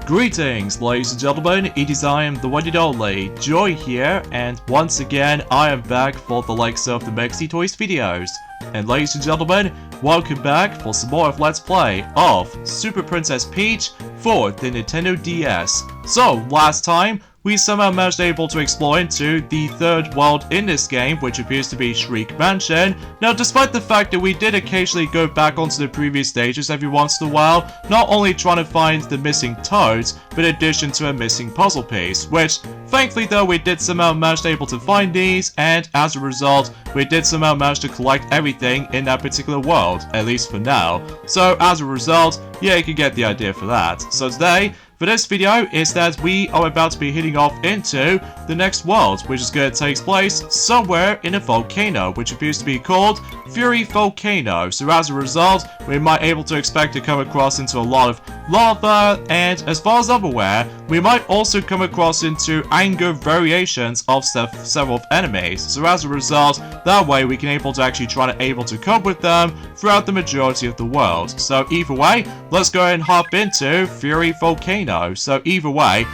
Greetings, ladies and gentlemen, it is I am the one and only Joy here, and once again I am back for the likes of the Mexi Toys videos. And ladies and gentlemen, welcome back for some more of Let's Play of Super Princess Peach for the Nintendo DS. So, last time, we somehow managed to explore into the third world in this game, which appears to be Shriek Mansion. Now, despite the fact that we did occasionally go back onto the previous stages every once in a while, not only trying to find the missing toads, but in addition to a missing puzzle piece, which, thankfully though, we did somehow manage to find these, and as a result, we did somehow manage to collect everything in that particular world, at least for now. So, as a result, yeah, you can get the idea for that. So today, for this video, is that we are about to be heading off into the next world, which is going to take place somewhere in a volcano, which appears to be called Fury Volcano. So as a result, we might able to expect to come across into a lot of lava, and as far as I'm aware, we might also come across into anger variations of several enemies. So as a result, that way we can able to actually try to cope with them throughout the majority of the world. So either way, let's go ahead and hop into Fury Volcano. So either way,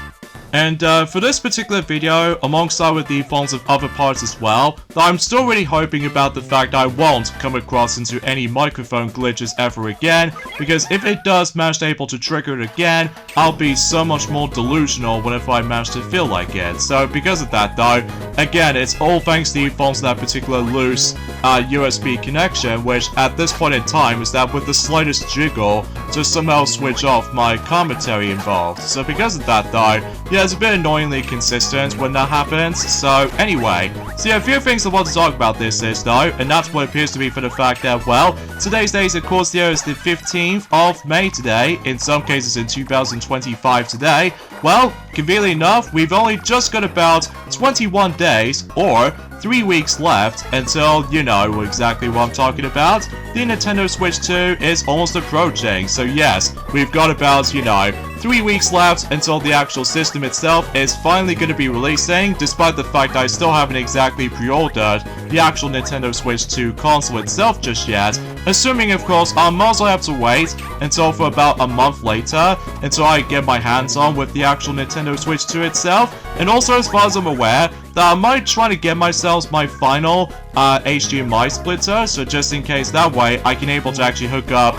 and for this particular video, alongside with the forms of other parts as well, I'm still really hoping about the fact I won't come across into any microphone glitches ever again, because if it does manage to trigger it again, I'll be so much more delusional whenever I manage to feel like it. So because of that though, again, it's all thanks to the forms of that particular loose USB connection, which at this point in time is that with the slightest jiggle, just somehow switch off my commentary involved. So because of that though, yeah, it's a bit annoyingly consistent when that happens. So anyway, so yeah, a few things I want to talk about this is though, and that's what appears to be for the fact that, well, today's date, of course, there is the 15th of May today, in some cases in 2025 today. Well, conveniently enough, we've only just got about 21 days, or 3 weeks left until, you know exactly what I'm talking about. The Nintendo Switch 2 is almost approaching, so yes, we've got about, 3 weeks left until the actual system itself is finally going to be releasing, despite the fact I still haven't exactly pre-ordered the actual Nintendo Switch 2 console itself just yet, assuming of course I'll mostly have to wait until for about a month later until I get my hands on with the actual Nintendo Switch 2 itself. And also, as far as I'm aware, that I might try to get myself my final HDMI splitter, so just in case that way I can able to actually hook up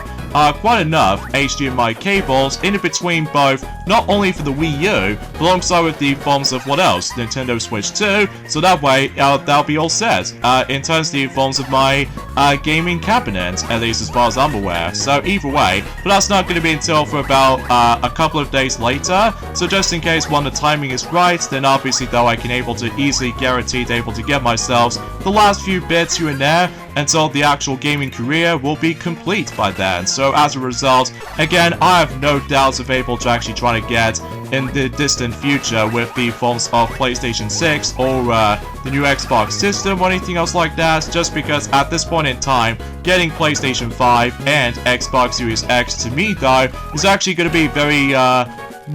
quite enough HDMI cables in between both, not only for the Wii U, but alongside with the forms of what else? Nintendo Switch 2, so that way that'll be all set in terms of the forms of my gaming cabinet, at least as far as I'm aware. So either way, but that's not going to be until for about a couple of days later, so just in case when the timing is right, then obviously though I can able to easily guarantee able to get myself the last few bits here and there until the actual gaming career will be complete by then. So as a result, again, I have no doubts of able to actually try to get in the distant future with the forms of PlayStation 6 or the new Xbox system or anything else like that, just because at this point in time, getting PlayStation 5 and Xbox Series X to me though is actually going to be very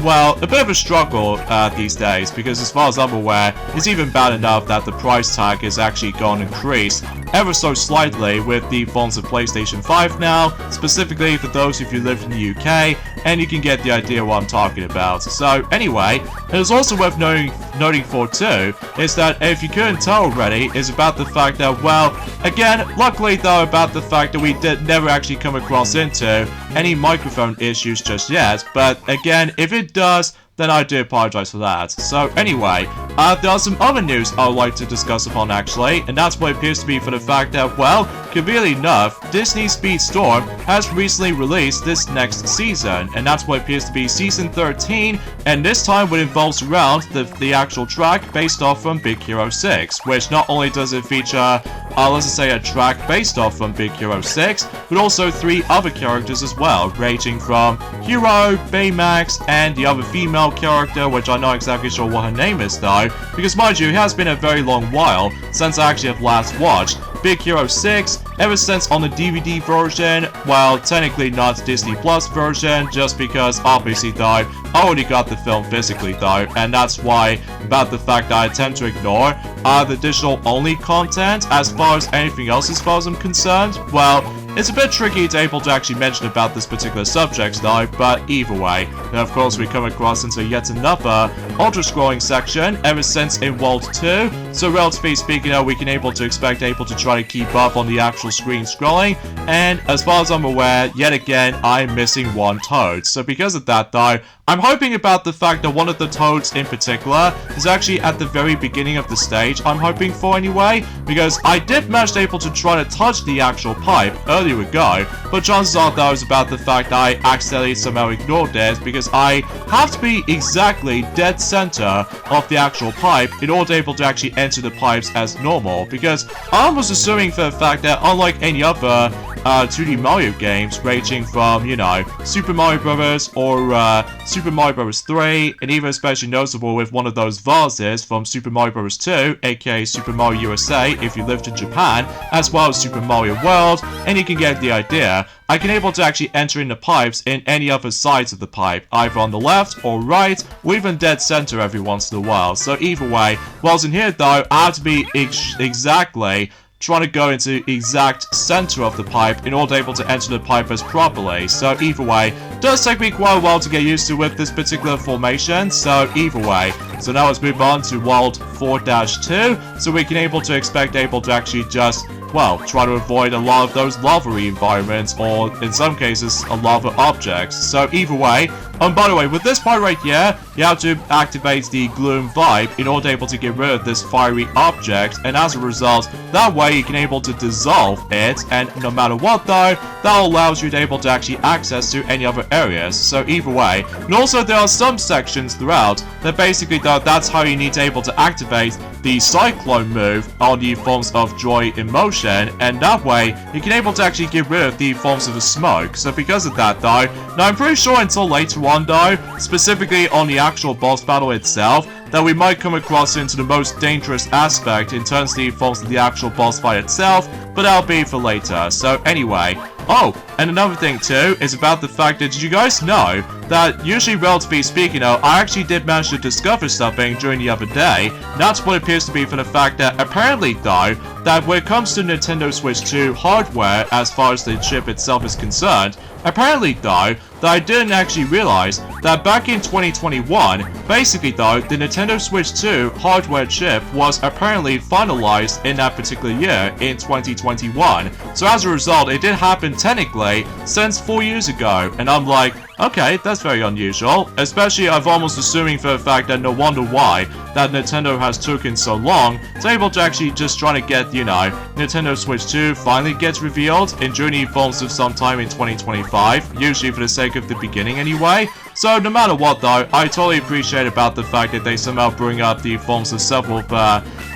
well, a bit of a struggle these days, because as far as I'm aware, it's even bad enough that the price tag is actually going to increase ever so slightly with the phones of PlayStation 5 now, specifically for those of you who live in the UK, and you can get the idea what I'm talking about. So anyway, it is also worth noting for too, is that if you couldn't tell already, is about the fact that, well, again, luckily though about the fact that we did never actually come across into any microphone issues just yet, but again, if it does, then I do apologize for that. So anyway, there are some other news I would like to discuss upon actually, and that's what appears to be for the fact that, well, conveniently enough, Disney Speedstorm has recently released this next season, and that's what appears to be Season 13, and this time it involves around the actual track based off from Big Hero 6, which not only does it feature, let's just say a track based off from Big Hero 6, but also 3 other characters as well, ranging from Hero, Baymax, and the other female character, which I'm not exactly sure what her name is though, because mind you, it has been a very long while since I actually have last watched Big Hero 6, ever since on the DVD version, well, technically not Disney Plus version, just because obviously though, I already got the film physically though, and that's why about the fact that I tend to ignore the digital only content as far as anything else as far as I'm concerned. Well, It's a bit tricky to able to actually mention about this particular subject though, but either way. And of course we come across into yet another ultra-scrolling section ever since in World 2, so relatively speaking we can able to expect able to try to keep up on the actual screen scrolling, and as far as I'm aware, yet again, I'm missing one toad. So because of that though, I'm hoping about the fact that one of the toads in particular is actually at the very beginning of the stage, I'm hoping for anyway, because I did manage to able to try to touch the actual pipe earlier ago, but chances are though is about the fact that I accidentally somehow ignored it, because I have to be exactly dead center of the actual pipe in order to able to actually enter the pipes as normal, because I was assuming for the fact that unlike any other 2D Mario games ranging from, you know, Super Mario Bros. Or Super Mario Bros. 3, and even especially noticeable with one of those vases from Super Mario Bros. 2, aka Super Mario USA if you lived in Japan, as well as Super Mario World, and you can get the idea. I can able to actually enter in the pipes in any other sides of the pipe, either on the left or right, or even dead center every once in a while. So either way, whilst in here though, I have to be exactly trying to go into exact center of the pipe in order to able to enter the pipe as properly. So either way, it does take me quite a while to get used to with this particular formation, so either way. So now let's move on to World 4-2, so we can able to expect able to actually just, well, try to avoid a lot of those lava-y environments, or in some cases, a lava objects. So either way, by the way, with this part right here, you have to activate the gloom vibe in order to able to get rid of this fiery object, and as a result, that way you can able to dissolve it, and no matter what though, that allows you to able to actually access to any other areas. So either way, and also there are some sections throughout that basically though, that's how you need to able to activate the cyclone move on the forms of joy emotion, and that way you can able to actually get rid of the forms of the smoke. So because of that though, now I'm pretty sure until later on though, specifically on the actual boss battle itself, that we might come across into the most dangerous aspect in terms of the forms of the actual boss fight itself, but that'll be for later. So anyway, oh, and another thing too is about the fact that, did you guys know that usually relatively speaking I actually did manage to discover something during the other day. That's what it appears to be for the fact that apparently though, that when it comes to Nintendo Switch 2 hardware as far as the chip itself is concerned, apparently though, that I didn't actually realize that back in 2021, basically though, the Nintendo Switch 2 hardware chip was apparently finalized in that particular year in 2021. So as a result, it did happen technically since 4 years ago, and I'm like, okay, that's very unusual, especially I'm almost assuming for the fact that no wonder why that Nintendo has taken so long to able to actually just trying to get, you know, Nintendo Switch 2 finally gets revealed in June forms of sometime in 2025, usually for the sake of the beginning anyway. So no matter what though, I totally appreciate about the fact that they somehow bring up the forms of several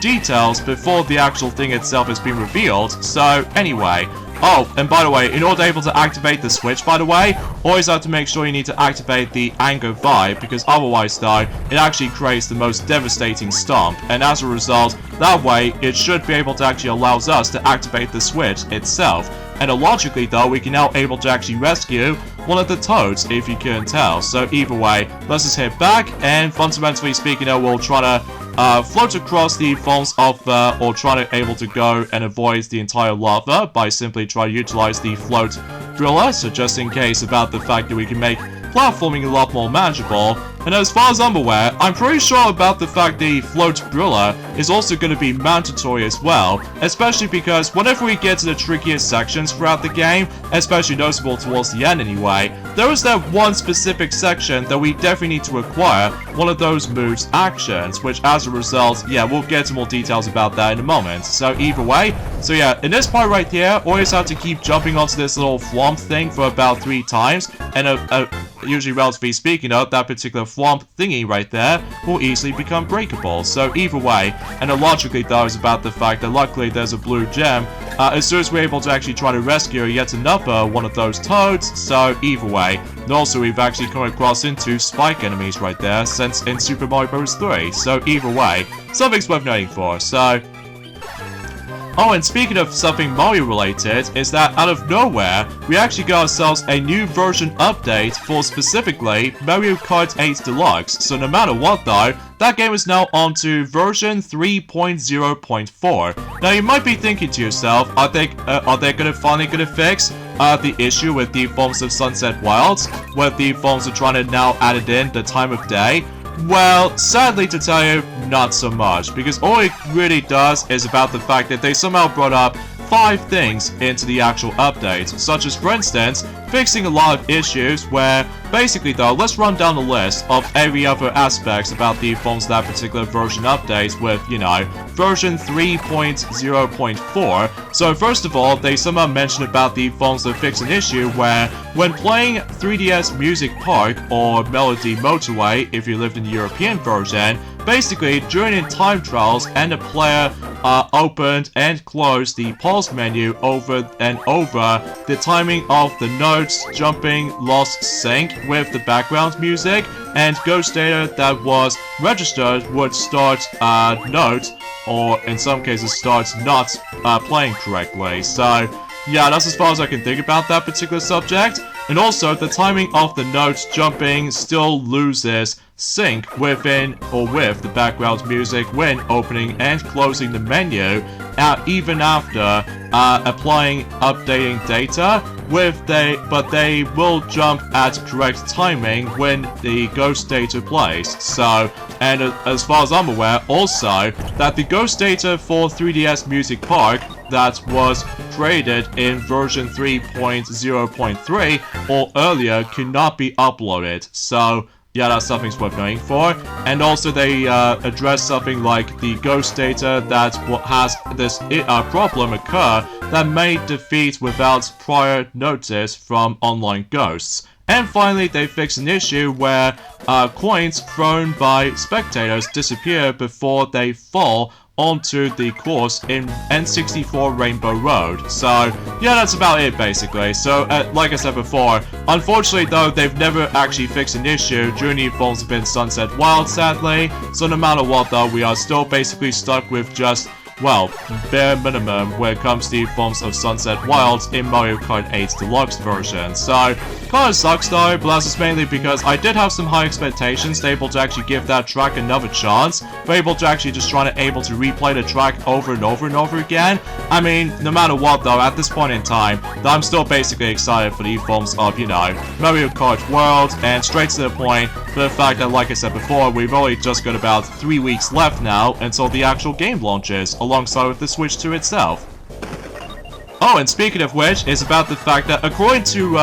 details before the actual thing itself has been revealed. So anyway, oh, and by the way, in order to able to activate the switch, by the way, always have to make sure you need to activate the anger vibe, because otherwise though, it actually creates the most devastating stomp, and as a result, that way, it should be able to actually allows us to activate the switch itself. And logically though, we can now able to actually rescue one of the toads, if you couldn't tell. So either way, let's just head back, and fundamentally speaking, we'll try to float across the forms of, or try to able to go and avoid the entire lava by simply trying to utilize the float driller, so just in case about the fact that we can make platforming a lot more manageable. And as far as I'm aware, I'm pretty sure about the fact the float driller is also going to be mandatory as well, especially because whenever we get to the trickiest sections throughout the game, especially noticeable towards the end anyway, there is that one specific section that we definitely need to acquire one of those moves actions, which as a result, yeah, we'll get to more details about that in a moment. So either way, so yeah, in this part right here, always have to keep jumping onto this little flump thing for about 3 times, and usually relatively speaking, that particular flump thingy right there will easily become breakable. So either way, and logically though is about the fact that luckily there's a blue gem as soon as we're able to actually try to rescue yet another one of those toads. So either way, and also we've actually come across into spike enemies right there since in Super Mario Bros. 3. So either way, something's worth noting for. So oh, and speaking of something Mario related, is that out of nowhere, we actually got ourselves a new version update for specifically Mario Kart 8 Deluxe. So no matter what though, that game is now on to version 3.0.4. Now you might be thinking to yourself, are they finally gonna fix the issue with the forms of Sunset Wilds, where the forms are trying to now add it in the time of day? Well, sadly to tell you, not so much, because all it really does is about the fact that they somehow brought up 5 things into the actual update, such as, for instance, fixing a lot of issues where, basically though, let's run down the list of every other aspects about the forms of that particular version update with, you know, version 3.0.4. So first of all, they somehow mentioned about the forms of fix an issue where, when playing 3DS Music Park or Melody Motorway if you lived in the European version, basically during time trials and the player opened and closed the pause menu over and over, the timing of the notes jumping lost sync with the background music, and ghost data that was registered would start notes, or in some cases starts not playing correctly. So yeah, that's as far as I can think about that particular subject. And also, the timing of the notes jumping still loses sync within or with the background music when opening and closing the menu, even after applying updating data, but they will jump at correct timing when the ghost data plays. So, and as far as I'm aware, also, that the ghost data for 3DS Music Park that was created in version 3.0.3 or earlier cannot be uploaded. So yeah, that's something worth knowing for. And also they address something like the ghost data that has this problem occur that may defeat without prior notice from online ghosts. And finally, they fix an issue where coins thrown by spectators disappear before they fall onto the course in N64 Rainbow Road. So yeah, that's about it basically. So like I said before, unfortunately though, they've never actually fixed an issue during the forms of Sunset Wild, sadly. So no matter what though, we are still basically stuck with just, well, bare minimum when it comes to the forms of Sunset Wilds in Mario Kart 8 Deluxe version. So, kinda sucks though, but that's just mainly because I did have some high expectations to able to actually give that track another chance. We're able to actually just try to replay the track over and over and over again. I mean, no matter what though, at this point in time, I'm still basically excited for the forms of, you know, Mario Kart World, and straight to the point, for the fact that, like I said before, we've only just got about 3 weeks left now until the actual game launches, alongside with the Switch 2 itself. Oh, and speaking of which, is about the fact that according to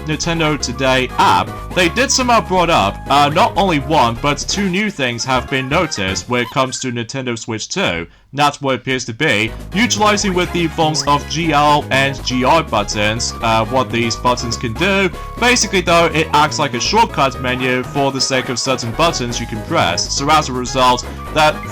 Nintendo Today app, they did somehow brought up, not only 1, but 2 new things have been noticed when it comes to Nintendo Switch 2. That's what it appears to be, utilizing with the forms of GL and GR buttons, what these buttons can do. Basically though, it acts like a shortcut menu for the sake of certain buttons you can press. So as a result,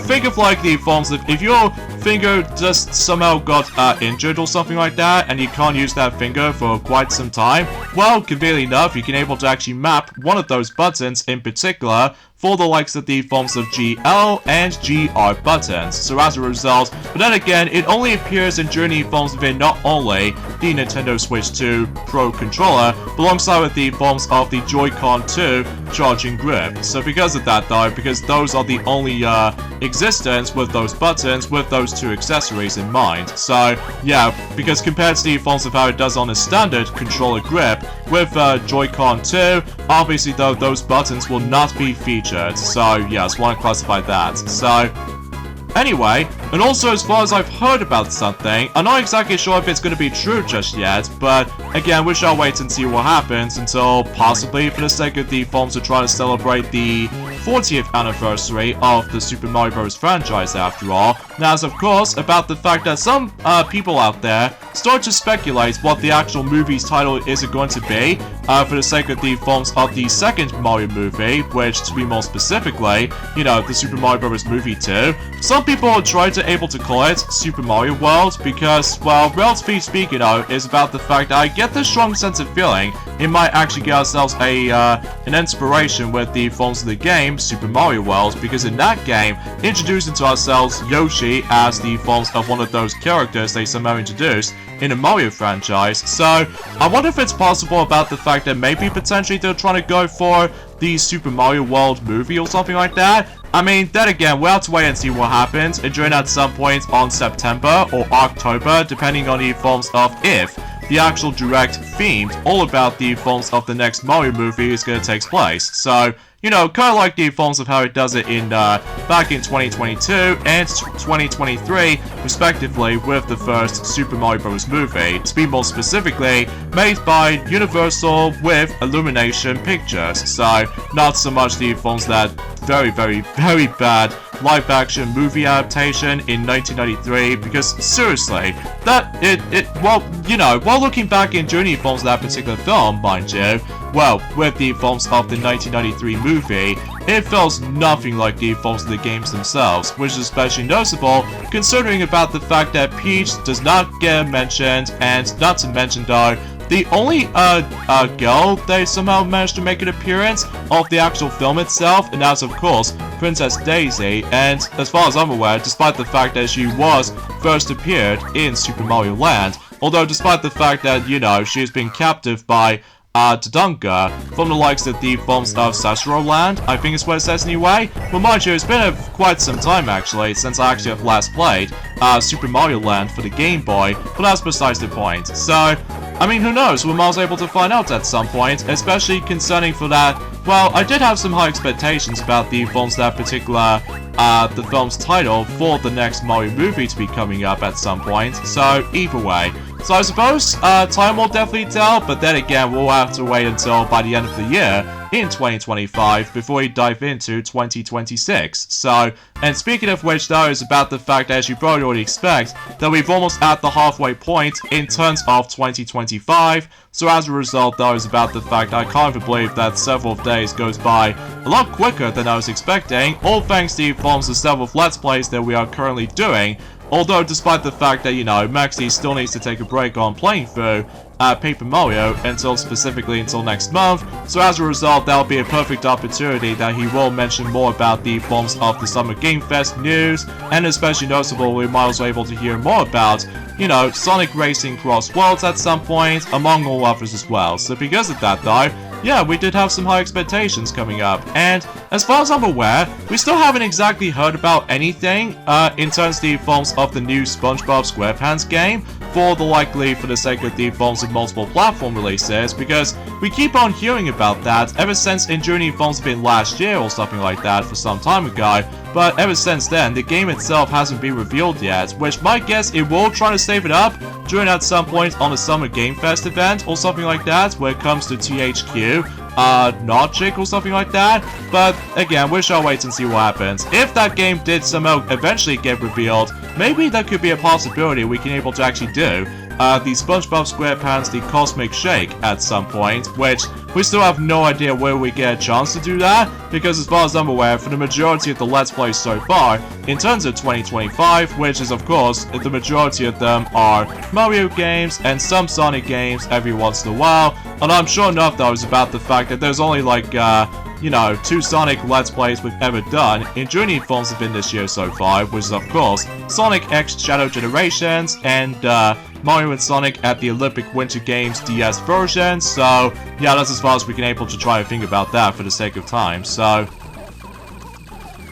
think of like the forms of, if your finger just somehow got injured or something like that, and you can't use that finger for quite some time, well, conveniently enough, you can able to actually map one of those buttons in particular for the likes of the forms of GL and GR buttons. So as a result, but then again, it only appears in journey forms within not only the Nintendo Switch 2 Pro controller, but alongside with the forms of the Joy-Con 2 charging grip. So because of that though, because those are the only existence with those buttons, with those 2 accessories in mind. So yeah, because compared to the forms of how it does on a standard controller grip, with Joy-Con 2, obviously though, those buttons will not be featured. So yeah, I just want to classify that. So anyway, and also as far as I've heard about something, I'm not exactly sure if it's going to be true just yet, but again, we shall wait and see what happens until possibly for the sake of the forms to try to celebrate the 40th anniversary of the Super Mario Bros. Franchise after all. Now, as of course, about the fact that some people out there start to speculate what the actual movie's title is going to be, for the sake of the forms of the second Mario movie, which, to be more specifically, you know, the Super Mario Bros. Movie 2. Some people try to able to call it Super Mario World because, well, relatively speaking, is about the fact that I get this strong sense of feeling it might actually get ourselves an inspiration with the forms of the game Super Mario World, because in that game, introducing to ourselves Yoshi as the forms of one of those characters they somehow introduced in a Mario franchise. So I wonder if it's possible about the fact that maybe potentially they're trying to go for the Super Mario World movie or something like that, I mean, then again, we'll have to wait and see what happens during at some point on September or October, depending on the forms of if the actual direct themed all about the films of the next Mario movie is going to take place. So, you know, kind of like the films of how it does it in back in 2022 and 2023, respectively, with the first Super Mario Bros. Movie. To be more specifically, made by Universal with Illumination Pictures. So, not so much the films that very bad live-action movie adaptation in 1993, because seriously, well, you know, while looking back in during the films of that particular film, mind you, well, with the films of the 1993 movie, it feels nothing like the films of the games themselves, which is especially noticeable considering about the fact that Peach does not get mentioned, and not to mention though, the only girl they somehow managed to make an appearance of the actual film itself, and that's of course Princess Daisy, and as far as I'm aware, despite the fact that she was first appeared in Super Mario Land, although despite the fact that, you know, she has been captive by Tatanka from the likes of the films of Sashiro Land, I think is what it says anyway. Well, mind you, it's been quite some time actually since I actually have last played Super Mario Land for the Game Boy, but that's besides the point. So, I mean, who knows, we might be able to find out at some point, especially concerning for that. Well, I did have some high expectations about the film's that particular, the film's title for the next Mario movie to be coming up at some point, so either way. So I suppose, time will definitely tell, but then again, we'll have to wait until by the end of the year, in 2025, before we dive into 2026. So, and speaking of which though, is about the fact that, as you probably already expect, that we've almost at the halfway point in terms of 2025, so as a result though, is about the fact I can't even believe that several days goes by a lot quicker than I was expecting, all thanks to the forms of several Let's Plays that we are currently doing. Although, despite the fact that, you know, Maxi still needs to take a break on playing through Paper Mario specifically until next month, so as a result, that'll be a perfect opportunity that he will mention more about the forms of the Summer Game Fest news, and especially noticeable, we might also be able to hear more about, you know, Sonic Racing Cross Worlds at some point, among all others as well. So because of that though, yeah, we did have some high expectations coming up, and as far as I'm aware, we still haven't exactly heard about anything in terms of the forms of the new SpongeBob SquarePants game, for the sake of the forms of multiple platform releases, because we keep on hearing about that ever since Enduring Forms have been last year or something like that for some time ago, but ever since then, the game itself hasn't been revealed yet, which my guess it will try to save it up during at some point on the Summer Game Fest event or something like that, where it comes to THQ, Logic or something like that, but again, we shall wait and see what happens. If that game did somehow eventually get revealed, maybe that could be a possibility we can able to actually do the SpongeBob SquarePants The Cosmic Shake at some point, which we still have no idea where we get a chance to do that, because as far as I'm aware, for the majority of the Let's Plays so far, in terms of 2025, which is of course, the majority of them are Mario games and some Sonic games every once in a while, and I'm sure enough though is about the fact that there's only like, you know, 2 Sonic Let's Plays we've ever done in Journey Films have been this year so far, which is of course Sonic X Shadow Generations and Mario and Sonic at the Olympic Winter Games DS version, so yeah, that's as far as we can able to try to think about that for the sake of time, so.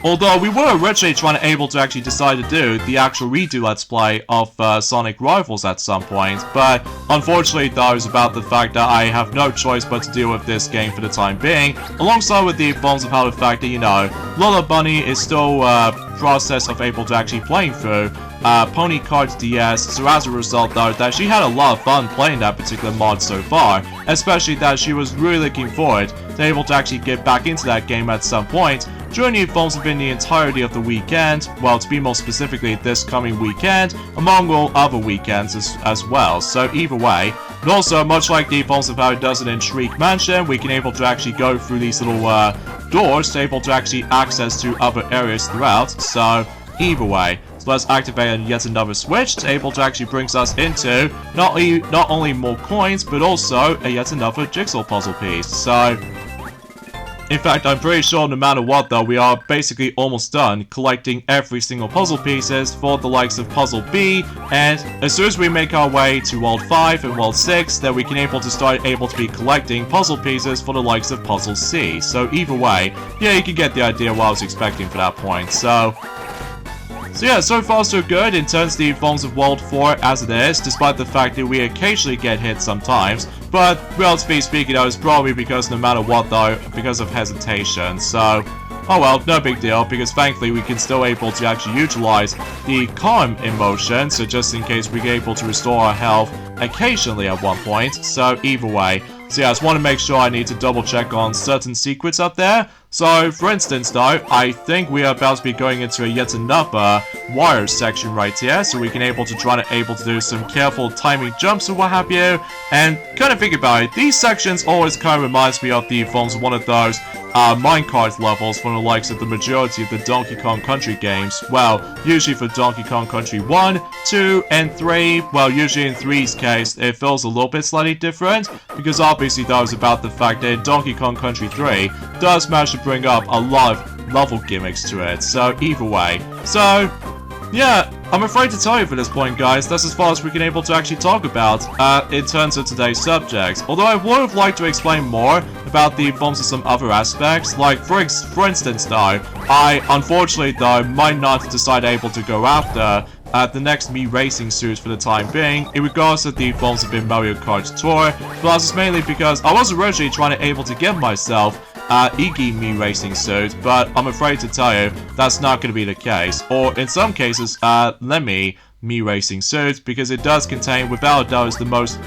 Although we were originally trying to able to actually decide to do the actual redo Let's Play of Sonic Rivals at some point, but unfortunately though is about the fact that I have no choice but to deal with this game for the time being, alongside with the forms of how the fact that, you know, Lola Bunny is still process of able to actually playing through Pony Cards DS, so as a result though, that she had a lot of fun playing that particular mod so far, especially that she was really looking forward to able to actually get back into that game at some point during the films within the entirety of the weekend, well, to be more specifically this coming weekend, among all other weekends as well, so either way. And also, much like the films of how it does it in Shriek Mansion, we can able to actually go through these little doors to able to actually access to other areas throughout, so either way. So let's activate yet another switch to able to actually brings us into not only more coins, but also a yet another jigsaw puzzle piece, so. In fact, I'm pretty sure no matter what though, we are basically almost done collecting every single puzzle pieces for the likes of Puzzle B, and as soon as we make our way to World 5 and World 6, then we can start to be collecting puzzle pieces for the likes of Puzzle C. So either way, yeah, you can get the idea what I was expecting for that point. So yeah, so far so good in terms of the forms of World 4 as it is, despite the fact that we occasionally get hit sometimes. But relatively speaking though, it's probably because no matter what though, because of hesitation. So, oh well, no big deal, because thankfully we can still able to actually utilize the calm emotion, so just in case we're able to restore our health occasionally at one point. So either way. So yeah, I just want to make sure I need to double check on certain secrets up there. So, for instance though, I think we are about to be going into yet another wire section right here, so we can able to do some careful timing jumps or what have you. And kind of think about it, these sections always kind of reminds me of the forms of one of those minecart levels from the likes of the majority of the Donkey Kong Country games. Well, usually for Donkey Kong Country 1, 2, and 3, well, usually in 3's case, it feels a little bit slightly different, because obviously that was about the fact that Donkey Kong Country 3 does manage to bring up a lot of level gimmicks to it, so either way. So, yeah, I'm afraid to tell you for this point, guys, that's as far as we can able to actually talk about in terms of today's subject. Although I would have liked to explain more about the forms of some other aspects, like for instance though, I unfortunately though might not decide able to go after the next Mii Racing suit for the time being, in regards to the forms of in Mario Kart Tour, but that's mainly because I was originally trying to able to get myself Iggy Mii Racing suit, but I'm afraid to tell you that's not going to be the case, or in some cases, Lemmy Mii Racing suit, because it does contain, without a doubt, the most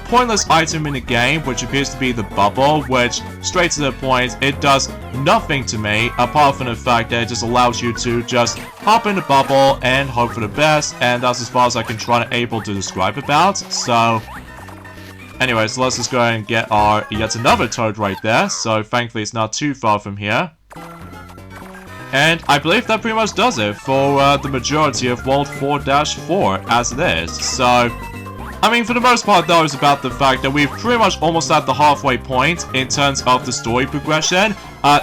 pointless item in the game, which appears to be the bubble, which, straight to the point, it does nothing to me, apart from the fact that it just allows you to just hop in the bubble and hope for the best, and that's as far as I can try to able to describe about. So anyways, let's just go ahead and get our yet another toad right there, so thankfully it's not too far from here. And I believe that pretty much does it for the majority of World 4-4 as it is. So, I mean, for the most part though, it's about the fact that we've pretty much almost at the halfway point in terms of the story progression,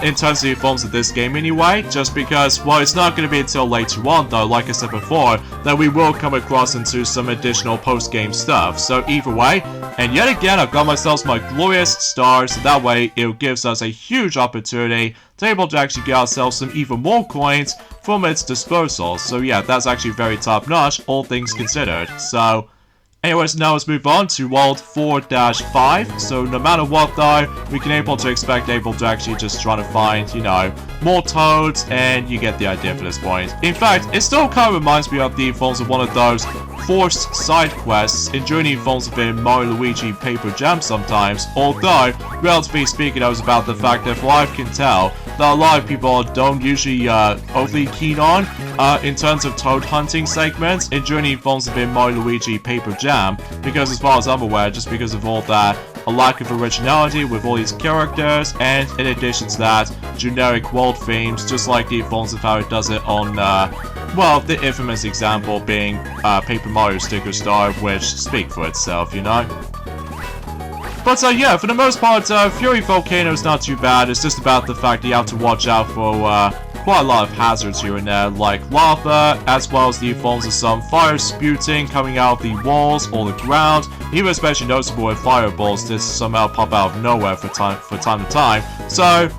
in terms of the forms of this game anyway, just because, well, it's not going to be until later on though, like I said before, that we will come across into some additional post-game stuff. So either way, and yet again, I've got myself my glorious stars, so that way it gives us a huge opportunity to able to actually get ourselves some even more coins from its disposal. So yeah, that's actually very top-notch, all things considered. So anyways, now let's move on to World 4-5. So no matter what though, we can able to actually just try to find, you know, more toads, and you get the idea for this point. In fact, it still kind of reminds me of the forms of one of those forced side quests in Journey forms of in Mario Luigi Paper Jam sometimes, although, relatively speaking, I was about the fact that from what I can tell, that a lot of people don't usually overly keen on in terms of toad hunting segments in Journey forms of in Mario Luigi Paper Jam, because as far as I'm aware, just because of all that, a lack of originality with all these characters, and in addition to that, generic world themes, just like the forms of how it does it on, well, the infamous example being Paper Mario Sticker Star, which speak for itself, you know? But yeah, for the most part, Fury Volcano is not too bad. It's just about the fact that you have to watch out for quite a lot of hazards here and there, like lava, as well as the forms of some fire sputing coming out of the walls or the ground. Even especially noticeable with fireballs that somehow pop out of nowhere from time to time. So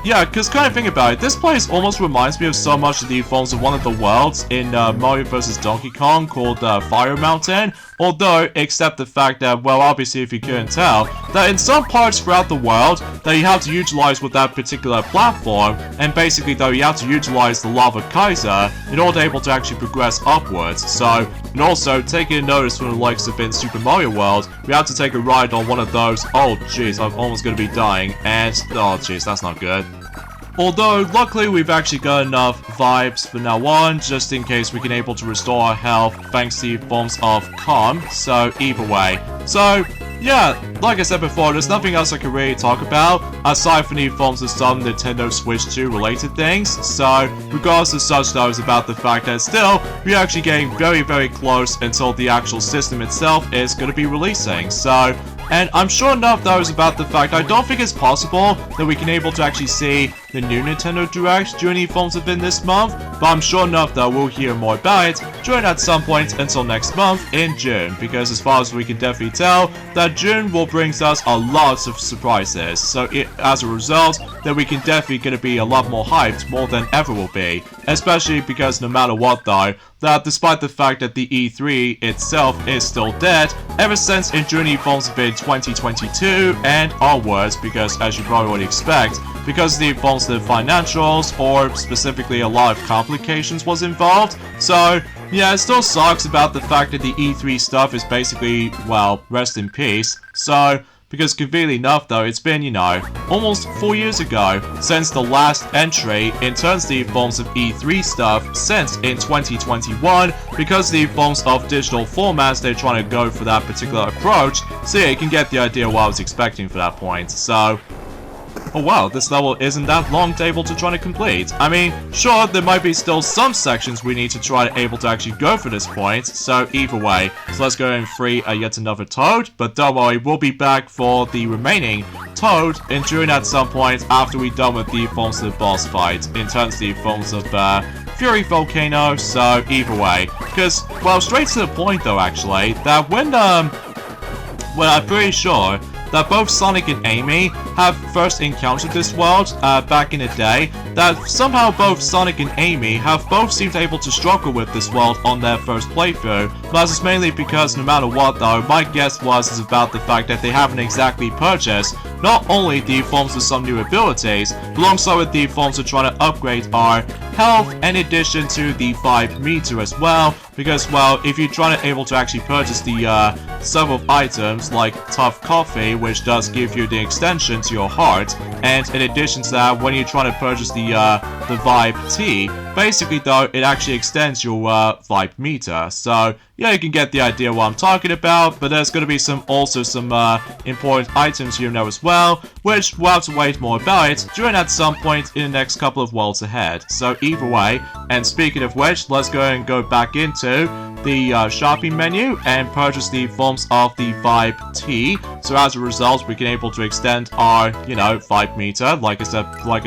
yeah, because kind of think about it, this place almost reminds me of so much of the forms of one of the worlds in Mario vs. Donkey Kong called Fire Mountain. Although, except the fact that, well, obviously if you couldn't tell, that in some parts throughout the world, that you have to utilize with that particular platform, and basically though you have to utilize the Lava Kaiser in order to able to actually progress upwards. So, and also, taking notice from the likes of in Super Mario World, we have to take a ride on one of those, oh jeez, I'm almost gonna be dying, and, oh jeez, that's not good. Although, luckily we've actually got enough vibes for now on, just in case we can able to restore our health thanks to forms of calm, so either way. So, yeah, like I said before, there's nothing else I can really talk about, aside from the forms of some Nintendo Switch 2 related things, so regardless of such though, it's about the fact that still, we're actually getting very, very close until the actual system itself is going to be releasing, so And I'm sure enough though is about the fact I don't think it's possible that we can able to actually see the new Nintendo Direct during the phones event this month, but I'm sure enough that we'll hear more about it during at some point until next month in June, because as far as we can definitely tell, that June will bring us a lot of surprises, so as a result, that we can definitely gonna be a lot more hyped more than ever will be, especially because no matter what though, that despite the fact that the E3 itself is still dead, ever since in June phones event 2022 and onwards, because as you probably would expect, because the positive financials, or specifically a lot of complications was involved. So, yeah, it still sucks about the fact that the E3 stuff is basically, well, rest in peace. So, because conveniently enough though, it's been, you know, almost 4 years ago since the last entry in terms of the forms of E3 stuff since in 2021, because the forms of digital formats they're trying to go for that particular approach, so yeah, you can get the idea what I was expecting for that point. So, oh wow, this level isn't that long to able to try to complete. I mean, sure, there might be still some sections we need to try to able to actually go for this point, so either way. So let's go and free yet another Toad, but don't worry, we'll be back for the remaining Toad and during at some point after we're done with the forms of the boss fight, in terms of the forms of Fury Volcano, so either way. Because, well, straight to the point though actually, that when well, I'm pretty sure that both Sonic and Amy have first encountered this world back in the day, that somehow both Sonic and Amy have both seemed able to struggle with this world on their first playthrough, but it's mainly because no matter what though, my guess was about the fact that they haven't exactly purchased not only the forms of some new abilities, but alongside with the forms of trying to upgrade our health in addition to the 5 meter as well, because well, if you're trying to able to actually purchase the several items like Tough Coffee, which does give you the extension to your heart, and in addition to that, when you're trying to purchase the Vibe Tea, basically though, it actually extends your Vibe meter. So yeah, you can get the idea what I'm talking about, but there's going to be some important items here now as well, which we'll have to wait more about it during at some point in the next couple of worlds ahead. So either way, and speaking of which, let's go and go back into the shopping menu and purchase the forms of the Vibe Tea. So as a result, we can able to extend our, you know, Vibe meter, like I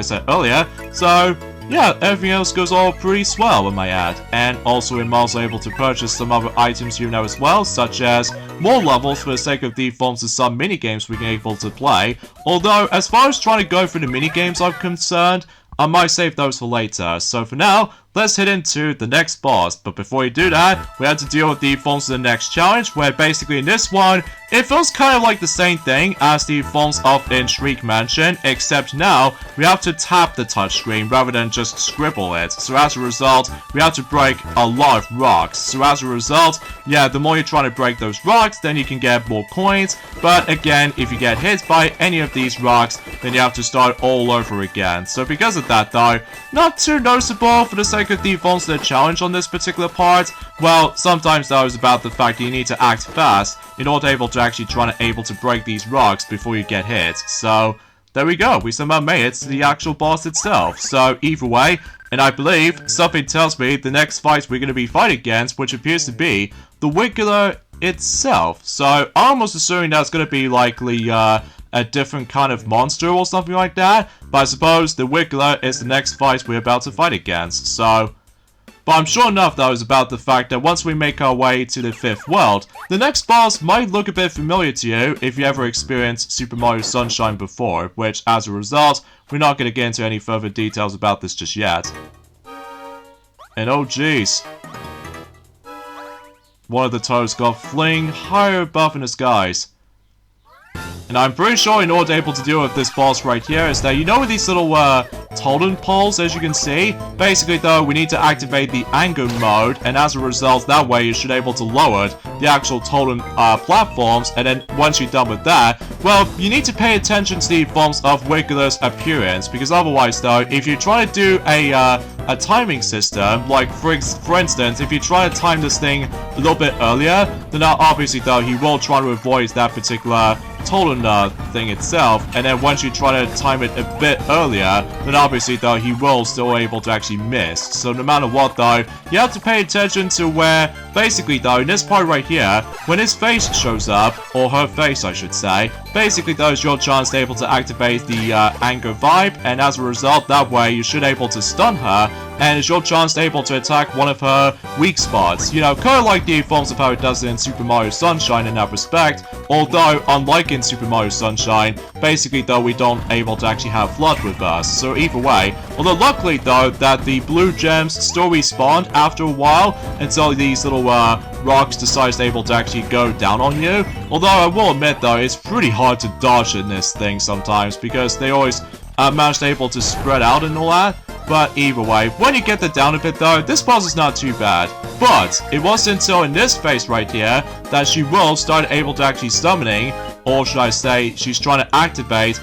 said earlier. So yeah, everything else goes all pretty swell, I might add. And also we're also able to purchase some other items here now as well, such as more levels for the sake of the forms of some minigames we can able to play. Although, as far as trying to go through the minigames are concerned, I might save those for later. So for now, let's head into the next boss. But before we do that, we have to deal with the forms of the next challenge, where basically in this one, it feels kind of like the same thing as the forms of in Shriek Mansion, except now we have to tap the touchscreen rather than just scribble it. So as a result, we have to break a lot of rocks. So as a result, yeah, the more you're trying to break those rocks, then you can get more coins. But again, if you get hit by any of these rocks, then you have to start all over again. So because of that though, not too noticeable for the sake of the forms of the challenge on this particular part. Well, sometimes though it's about the fact that you need to act fast in order to actually try to break these rocks before you get hit. So there we go, we somehow made it to the actual boss itself. So either way, and I believe something tells me the next fight we're going to be fighting against, which appears to be the Wiggler itself. So I'm almost assuming that's going to be likely a different kind of monster or something like that, but I suppose the Wiggler is the next fight we're about to fight against. So, but I'm sure enough though is about the fact that once we make our way to the 5th world, the next boss might look a bit familiar to you if you ever experienced Super Mario Sunshine before, which as a result, we're not going to get into any further details about this just yet. And oh jeez, one of the toads got fling higher above in the skies. And I'm pretty sure in order to deal with this boss right here is that, you know, with these little totem poles, as you can see, basically though we need to activate the anger mode, and as a result that way you should be able to lower the actual totem platforms, and then once you're done with that, well, you need to pay attention to the forms of Wiggler's appearance, because otherwise though, if you try to do a timing system, like for instance, if you try to time this thing a little bit earlier, then obviously though he will try to avoid that particular totem thing itself, and then once you try to time it a bit earlier, then obviously though he will still able to actually miss. So no matter what though, you have to pay attention to where basically though, in this part right here, when his face shows up, or her face I should say, basically though is your chance to able to activate the anger vibe, and as a result, that way you should able to stun her, and it's your chance to able to attack one of her weak spots. You know, kind of like the forms of how it does in Super Mario Sunshine in that respect, although unlike in Super Mario Sunshine, basically though we don't able to actually have FLUDD with us, so either way, although luckily though that the blue gems still respawned after a while until these little rocks decides able to actually go down on you, although I will admit though it's pretty hard to dodge in this thing sometimes because they always manage to able to spread out and all that. But either way, when you get the down of it though, this boss is not too bad. But it wasn't until in this phase right here that she will start able to actually summoning, or should I say, she's trying to activate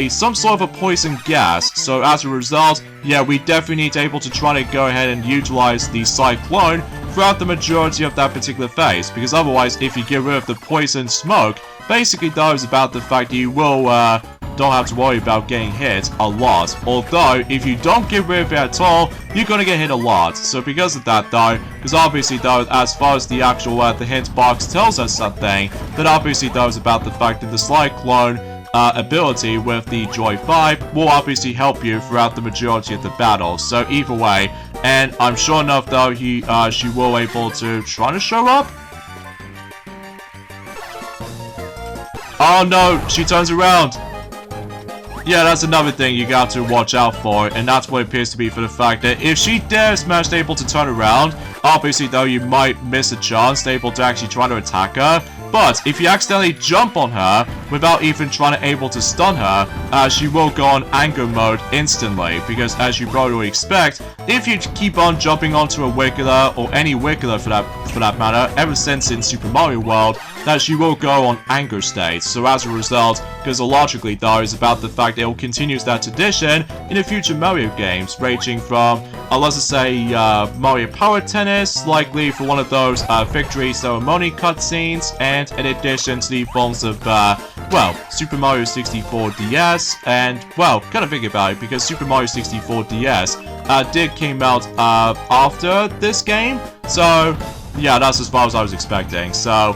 some sort of a poison gas. So as a result, yeah, we definitely need to able to try to go ahead and utilize the cyclone throughout the majority of that particular phase, because otherwise, if you get rid of the poison smoke, basically that is about the fact that you will don't have to worry about getting hit a lot. Although, if you don't get rid of it at all, you're gonna get hit a lot. So because of that though, because obviously though, as far as the actual the hint box tells us something, that obviously though is about the fact that the cyclone ability with the Joy 5 will obviously help you throughout the majority of the battle. So either way, and I'm sure enough though she will able to try to show up. Oh no, she turns around. Yeah, that's another thing you got to watch out for, and that's what it appears to be for the fact that if she dares manage to able to turn around, obviously though you might miss a chance to able to actually try to attack her. But if you accidentally jump on her without even trying to able to stun her, she will go on anger mode instantly, because as you probably would expect, if you keep on jumping onto a Wiggler, or any Wiggler for that matter, ever since in Super Mario World, that she will go on anger state. So as a result, because logically though is about the fact that it will continue that tradition in the future Mario games, ranging from, let's just say, Mario Power Tennis, likely for one of those victory ceremony cutscenes, and in addition to the forms of, well, Super Mario 64 DS, and, well, kind of think about it, because Super Mario 64 DS came out after this game, so, yeah, that's as far as I was expecting, so...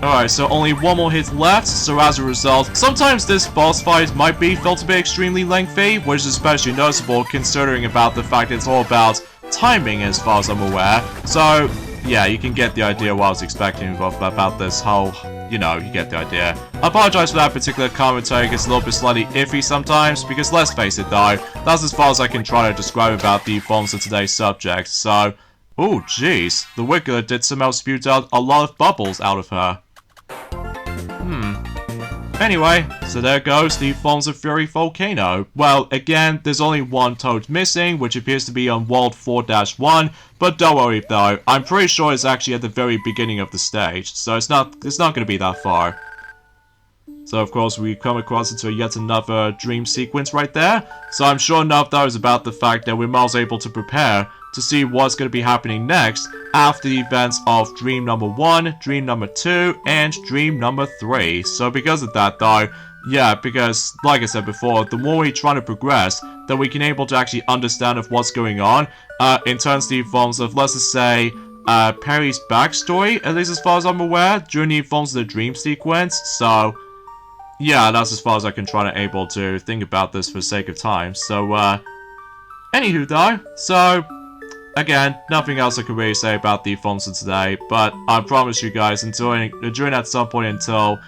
Alright, so only one more hit left, so as a result, sometimes this boss fight might be felt to be extremely lengthy, which is especially noticeable considering about the fact it's all about timing as far as I'm aware. So, yeah, you can get the idea what I was expecting about this whole, you know, you get the idea. I apologize for that particular commentary, it gets a little bit slightly iffy sometimes, because let's face it though, that's as far as I can try to describe about the forms of today's subject, so... Oh, jeez, the Wiggler did somehow spew out a lot of bubbles out of her. Anyway, so there goes the Forms of Fury Volcano. Well, again, there's only one toad missing, which appears to be on World 4-1, but don't worry though, I'm pretty sure it's actually at the very beginning of the stage, so it's not going to be that far. So of course we come across into yet another dream sequence right there, so I'm sure enough that was about the fact that we're most able to prepare to see what's going to be happening next after the events of Dream number 1, Dream number 2, and Dream number 3. So because of that though, yeah, because like I said before, the more we try to progress, then we can able to actually understand of what's going on in terms of the forms of, let's just say, Perry's backstory, at least as far as I'm aware, during the forms of the dream sequence. So yeah, that's as far as I can try to able to think about this for the sake of time. So anywho though, so again, nothing else I can really say about the forms of today, but I promise you guys, during at some point until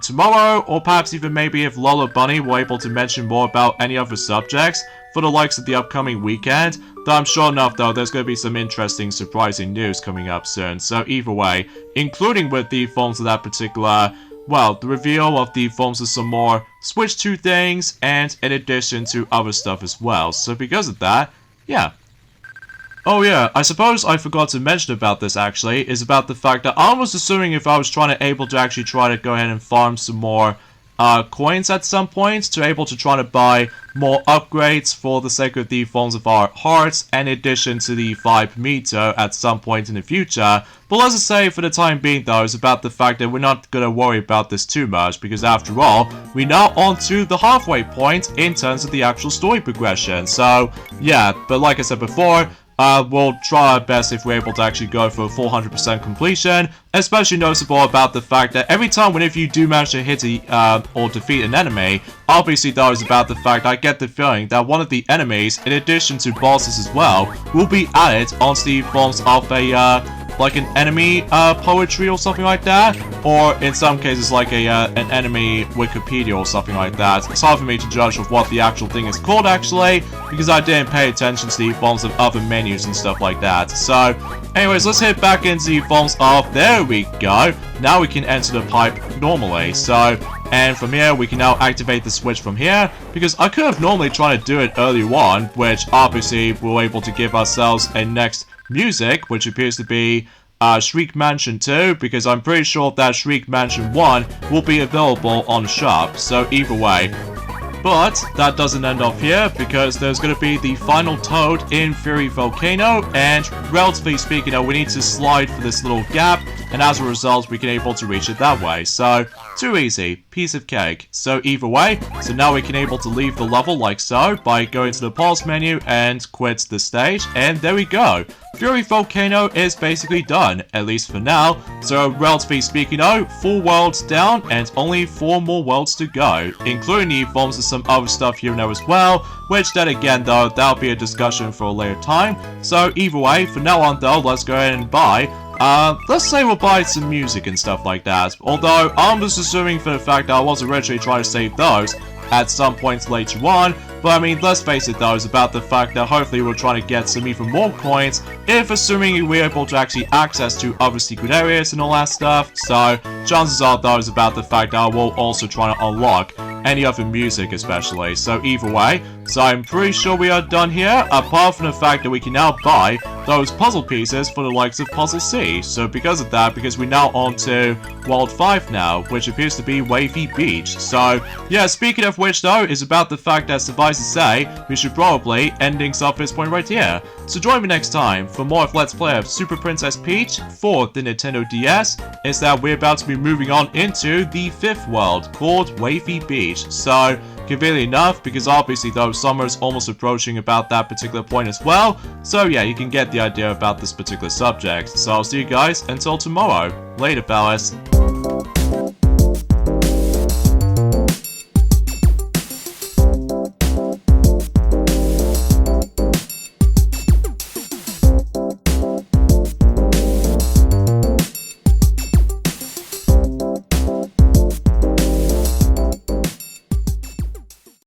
tomorrow, or perhaps even maybe if Lola Bunny were able to mention more about any other subjects for the likes of the upcoming weekend, though I'm sure enough though there's going to be some interesting, surprising news coming up soon. So either way, including with the forms of that particular, well, the reveal of the forms of some more Switch 2 things, and in addition to other stuff as well. So because of that, yeah. Oh yeah, I suppose I forgot to mention about this actually, is about the fact that I was assuming if I was trying to actually try to go ahead and farm some more coins at some point, to able to try to buy more upgrades for the sake of the forms of our hearts, in addition to the 5 meter at some point in the future. But let's just say for the time being though, it's about the fact that we're not gonna worry about this too much, because after all, we're now on to the halfway point in terms of the actual story progression. So yeah, but like I said before, we'll try our best if we're able to actually go for a 400% completion. Especially noticeable about the fact that every time whenever you do manage to hit or defeat an enemy, obviously though is about the fact I get the feeling that one of the enemies, in addition to bosses as well, will be added onto the forms of a like an enemy poetry or something like that, or in some cases like a an enemy Wikipedia or something like that. It's hard for me to judge of what the actual thing is called actually, because I didn't pay attention to the forms of other menus and stuff like that. So anyways, let's head back into the forms of, there we go, now we can enter the pipe normally. So, and from here we can now activate the switch from here, because I could have normally tried to do it earlier on, which obviously we're able to give ourselves a next music, which appears to be Shriek Mansion 2, because I'm pretty sure that Shriek Mansion 1 will be available on shop, so either way. But that doesn't end off here, because there's going to be the final toad in Fury Volcano, and relatively speaking, we need to slide for this little gap, and as a result, we can able to reach it that way. So, too easy. Piece of cake. So either way, so now we can able to leave the level like so, by going to the pause menu and quit the stage, and there we go. Fury Volcano is basically done, at least for now. So relatively speaking though, 4 worlds down and only 4 more worlds to go, including the forms of some other stuff here and there as well, which then again though, that'll be a discussion for a later time. So either way, for now on though, let's go ahead and buy. Let's say we'll buy some music and stuff like that, although I'm just assuming for the fact that I was originally trying to save those at some points later on. But I mean, let's face it though, it's about the fact that hopefully we're trying to get some even more coins, if assuming we're able to actually access to other secret areas and all that stuff. So, chances are though, is about the fact that I will also try to unlock any other music especially. So either way, so I'm pretty sure we are done here, apart from the fact that we can now buy those puzzle pieces for the likes of Puzzle C. So because of that, because we're now on to World 5 now, which appears to be Wavy Beach. So yeah, speaking of which though, is about the fact that suffice to say, we should probably end things off this point right here. So join me next time for more of Let's Play of Super Princess Peach for the Nintendo DS, is that we're about to be moving on into the 5th world, called Wavy Beach. So, conveniently enough, because obviously though summer is almost approaching about that particular point as well, so yeah, you can get the idea about this particular subject. So I'll see you guys until tomorrow. Later, fellas.